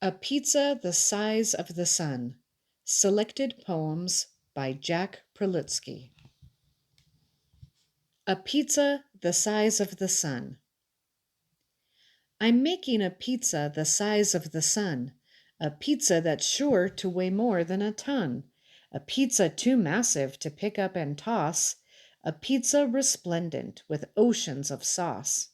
A Pizza the Size of the Sun. Selected Poems by Jack Prelutsky. A Pizza the Size of the Sun. I'm making a pizza the size of the sun, a pizza that's sure to weigh more than a ton, a pizza too massive to pick up and toss, a pizza resplendent with oceans of sauce.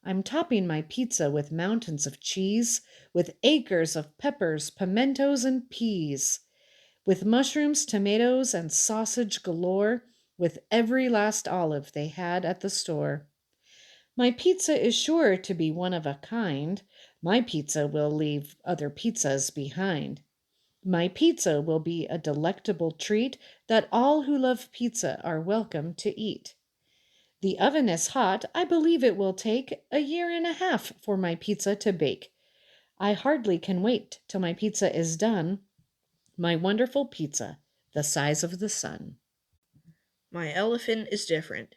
I'm topping my pizza with mountains of cheese, with acres of peppers, pimentos, and peas, with mushrooms, tomatoes, and sausage galore, with every last olive they had at the store. My pizza is sure to be one of a kind. My pizza will leave other pizzas behind. My pizza will be a delectable treat that all who love pizza are welcome to eat. The oven is hot. I believe it will take a year and a half for my pizza to bake. I hardly can wait till my pizza is done. My wonderful pizza, the size of the sun. My elephant is different.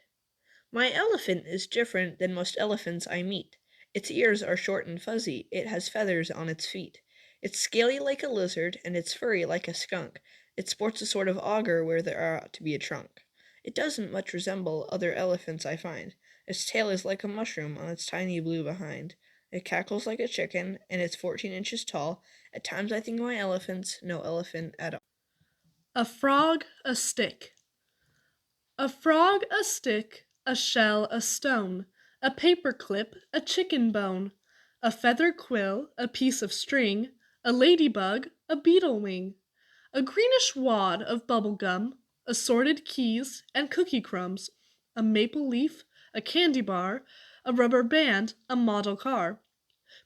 My elephant is different than most elephants I meet. Its ears are short and fuzzy. It has feathers on its feet. It's scaly like a lizard, and it's furry like a skunk. It sports a sort of auger where there ought to be a trunk. It doesn't much resemble other elephants I find. Its tail is like a mushroom on its tiny blue behind. It cackles like a chicken, and it's 14 inches tall. At times I think my elephant's no elephant at all. A frog, a stick. A frog, a stick, a shell, a stone, a paper clip, a chicken bone, a feather quill, a piece of string, a ladybug, a beetle wing, a greenish wad of bubble gum, assorted keys and cookie crumbs, a maple leaf, a candy bar, a rubber band, a model car,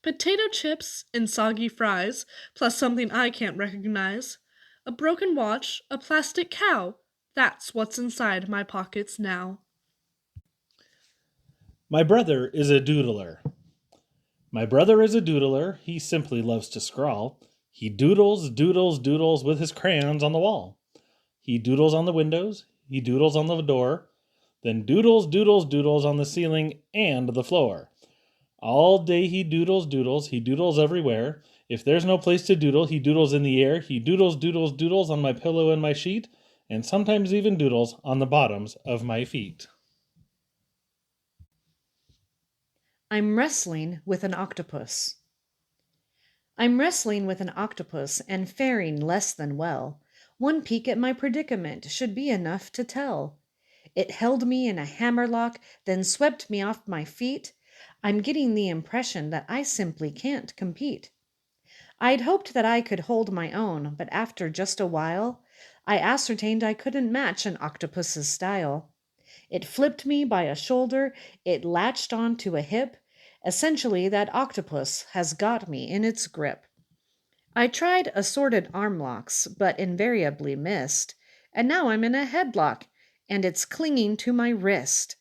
potato chips and soggy fries, plus something I can't recognize, a broken watch, a plastic cow. That's what's inside my pockets now. My brother is a doodler. My brother is a doodler. He simply loves to scrawl. He doodles, doodles, doodles with his crayons on the wall. He doodles on the windows. He doodles on the door. Then doodles, doodles, doodles on the ceiling and the floor. All day he doodles, doodles. He doodles everywhere. If there's no place to doodle, he doodles in the air. He doodles, doodles, doodles on my pillow and my sheet, and sometimes even doodles on the bottoms of my feet. I'm wrestling with an octopus. I'm wrestling with an octopus and faring less than well. One peek at my predicament should be enough to tell. It held me in a hammerlock, then swept me off my feet. I'm getting the impression that I simply can't compete. I'd hoped that I could hold my own, but after just a while, I ascertained I couldn't match an octopus's style. It flipped me by a shoulder, it latched onto a hip. Essentially, that octopus has got me in its grip. I tried assorted arm locks, but invariably missed, and now I'm in a headlock, and it's clinging to my wrist.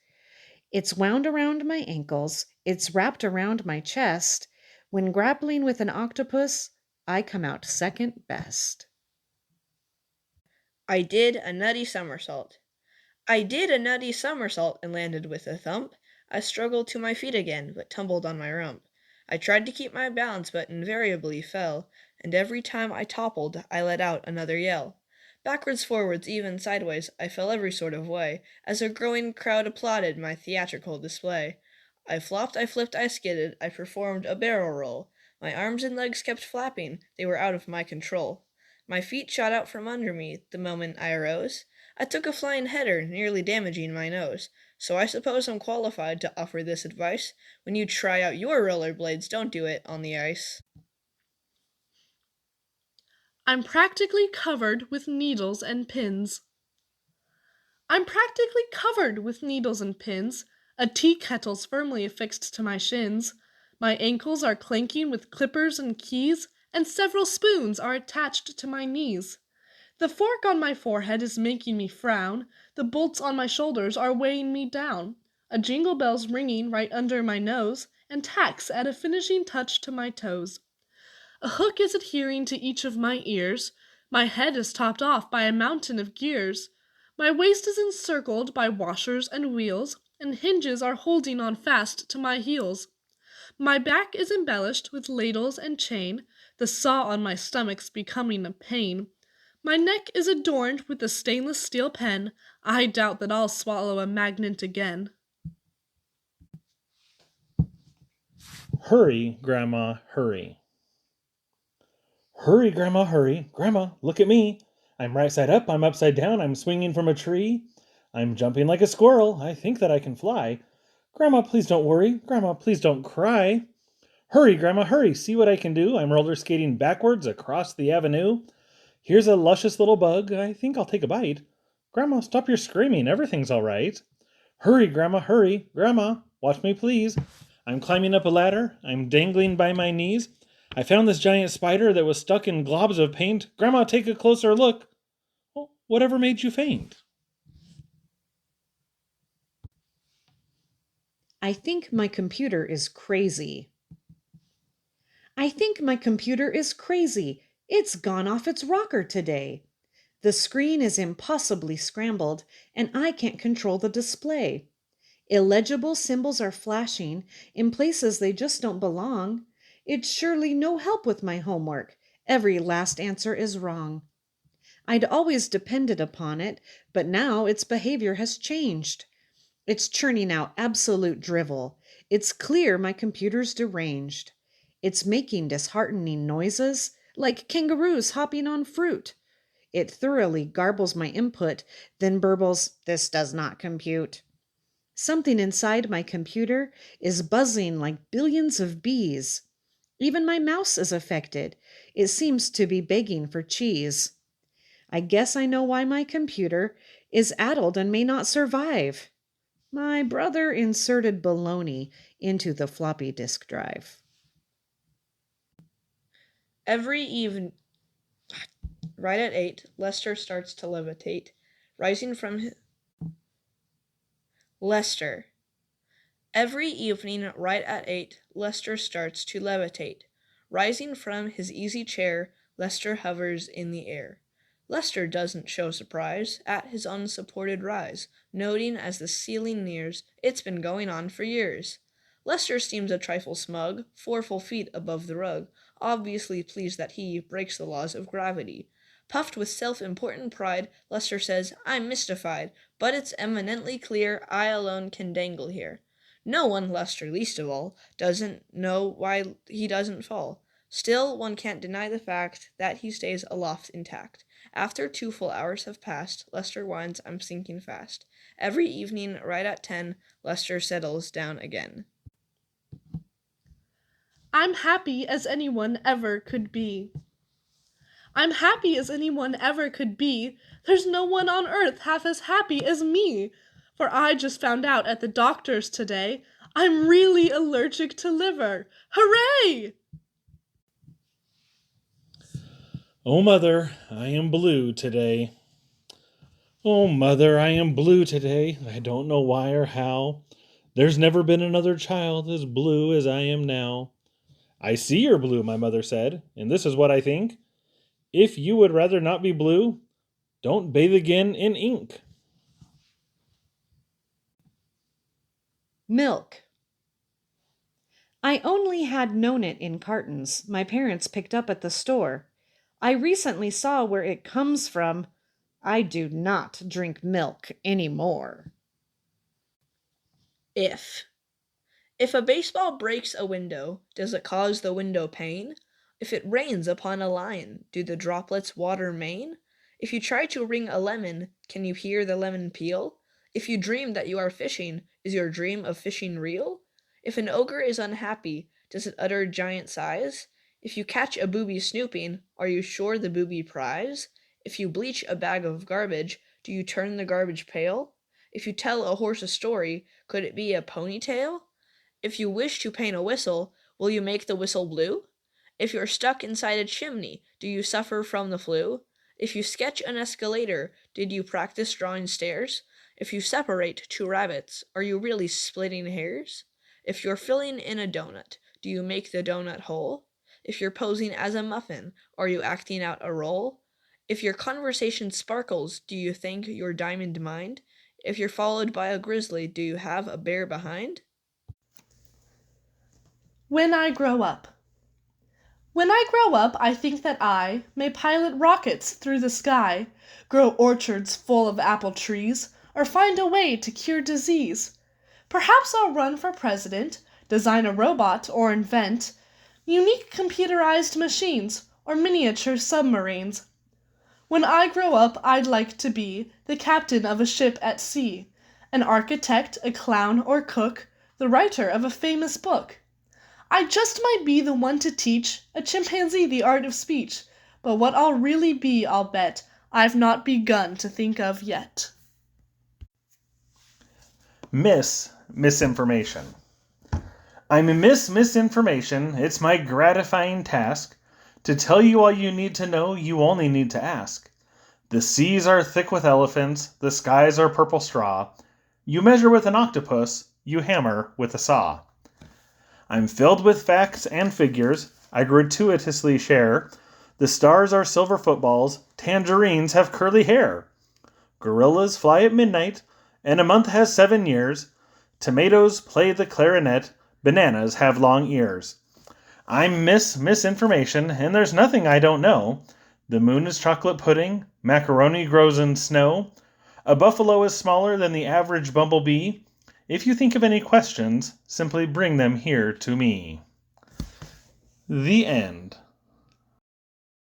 It's wound around my ankles, it's wrapped around my chest. When grappling with an octopus, I come out second best. I did a nutty somersault. I did a nutty somersault and landed with a thump. I struggled to my feet again, but tumbled on my rump. I tried to keep my balance, but invariably fell, and every time I toppled, I let out another yell. Backwards, forwards, even sideways, I fell every sort of way, as a growing crowd applauded my theatrical display. I flopped, I flipped, I skidded, I performed a barrel roll. My arms and legs kept flapping, they were out of my control. My feet shot out from under me the moment I arose. I took a flying header, nearly damaging my nose. So I suppose I'm qualified to offer this advice. When you try out your rollerblades, don't do it on the ice. I'm practically covered with needles and pins. I'm practically covered with needles and pins. A tea kettle's firmly affixed to my shins. My ankles are clanking with clippers and keys, and several spoons are attached to my knees. The fork on my forehead is making me frown. The bolts on my shoulders are weighing me down. A jingle bell's ringing right under my nose, and tacks add a finishing touch to my toes. A hook is adhering to each of my ears. My head is topped off by a mountain of gears. My waist is encircled by washers and wheels, and hinges are holding on fast to my heels. My back is embellished with ladles and chain, the saw on my stomach's becoming a pain. My neck is adorned with a stainless steel pen. I doubt that I'll swallow a magnet again. Hurry, Grandma, hurry. Hurry, Grandma, hurry. Grandma, look at me. I'm right side up, I'm upside down, I'm swinging from a tree. I'm jumping like a squirrel, I think that I can fly. Grandma, please don't worry. Grandma, please don't cry. Hurry, Grandma, hurry. See what I can do. I'm roller skating backwards across the avenue. Here's a luscious little bug. I think I'll take a bite. Grandma, stop your screaming. Everything's all right. Hurry, Grandma, hurry. Grandma, watch me, please. I'm climbing up a ladder. I'm dangling by my knees. I found this giant spider that was stuck in globs of paint. Grandma, take a closer look. Oh, whatever made you faint? I think my computer is crazy. I think my computer is crazy. It's gone off its rocker today. The screen is impossibly scrambled, and I can't control the display. Illegible symbols are flashing in places they just don't belong. It's surely no help with my homework. Every last answer is wrong. I'd always depended upon it, but now its behavior has changed. It's churning out absolute drivel. It's clear my computer's deranged. It's making disheartening noises, like kangaroos hopping on fruit. It thoroughly garbles my input, then burbles, "This does not compute." Something inside my computer is buzzing like billions of bees. Even my mouse is affected. It seems to be begging for cheese. I guess I know why my computer is addled and may not survive. My brother inserted baloney into the floppy disk drive. Every evening, right at 8, Lester starts to levitate, rising from his... Lester. Every evening, right at 8, Lester starts to levitate. Rising from his easy chair, Lester hovers in the air. Lester doesn't show surprise at his unsupported rise, noting as the ceiling nears, it's been going on for years. Lester seems a trifle smug, 4 full feet above the rug, obviously pleased that he breaks the laws of gravity. Puffed with self-important pride, Lester says, "I'm mystified, but it's eminently clear I alone can dangle here." No one, Lester least of all, doesn't know why he doesn't fall. Still, one can't deny the fact that he stays aloft intact. After 2 full hours have passed, Lester whines, "I'm sinking fast." Every evening, right at 10, Lester settles down again. I'm happy as anyone ever could be. I'm happy as anyone ever could be. There's no one on earth half as happy as me. For I just found out at the doctor's today I'm really allergic to liver. Hooray! Oh, Mother, I am blue today. Oh, Mother, I am blue today. I don't know why or how. There's never been another child as blue as I am now. I see you're blue, my mother said, and this is what I think. If you would rather not be blue, don't bathe again in ink. Milk. I only had known it in cartons my parents picked up at the store. I recently saw where it comes from. I do not drink milk anymore. If. If a baseball breaks a window, does it cause the window pane? If it rains upon a lion, do the droplets water Maine? If you try to wring a lemon, can you hear the lemon peel? If you dream that you are fishing, is your dream of fishing real? If an ogre is unhappy, does it utter giant sighs? If you catch a booby snooping, are you sure the booby prize? If you bleach a bag of garbage, do you turn the garbage pale? If you tell a horse a story, could it be a ponytail? If you wish to paint a whistle, will you make the whistle blue? If you're stuck inside a chimney, do you suffer from the flu? If you sketch an escalator, did you practice drawing stairs? If you separate 2 rabbits, are you really splitting hairs? If you're filling in a donut, do you make the donut whole? If you're posing as a muffin, are you acting out a role? If your conversation sparkles, do you thank your diamond mind? If you're followed by a grizzly, do you have a bear behind? When I grow up. When I grow up, I think that I may pilot rockets through the sky, grow orchards full of apple trees, or find a way to cure disease. Perhaps I'll run for president, design a robot, or invent unique computerized machines or miniature submarines. When I grow up, I'd like to be the captain of a ship at sea, an architect, a clown, or cook, the writer of a famous book. I just might be the one to teach a chimpanzee the art of speech, but what I'll really be, I'll bet, I've not begun to think of yet. Misinformation. I'm a misinformation. It's my gratifying task to tell you all you need to know. You only need to ask. The seas are thick with elephants. The skies are purple straw. You measure with an octopus. You hammer with a saw. I'm filled with facts and figures. I gratuitously share. The stars are silver footballs. Tangerines have curly hair. Gorillas fly at midnight. And a month has 7 years. Tomatoes play the clarinet. Bananas have long ears. I'm misinformation, and there's nothing I don't know. The moon is chocolate pudding. Macaroni grows in snow. A buffalo is smaller than the average bumblebee. If you think of any questions, simply bring them here to me. The end.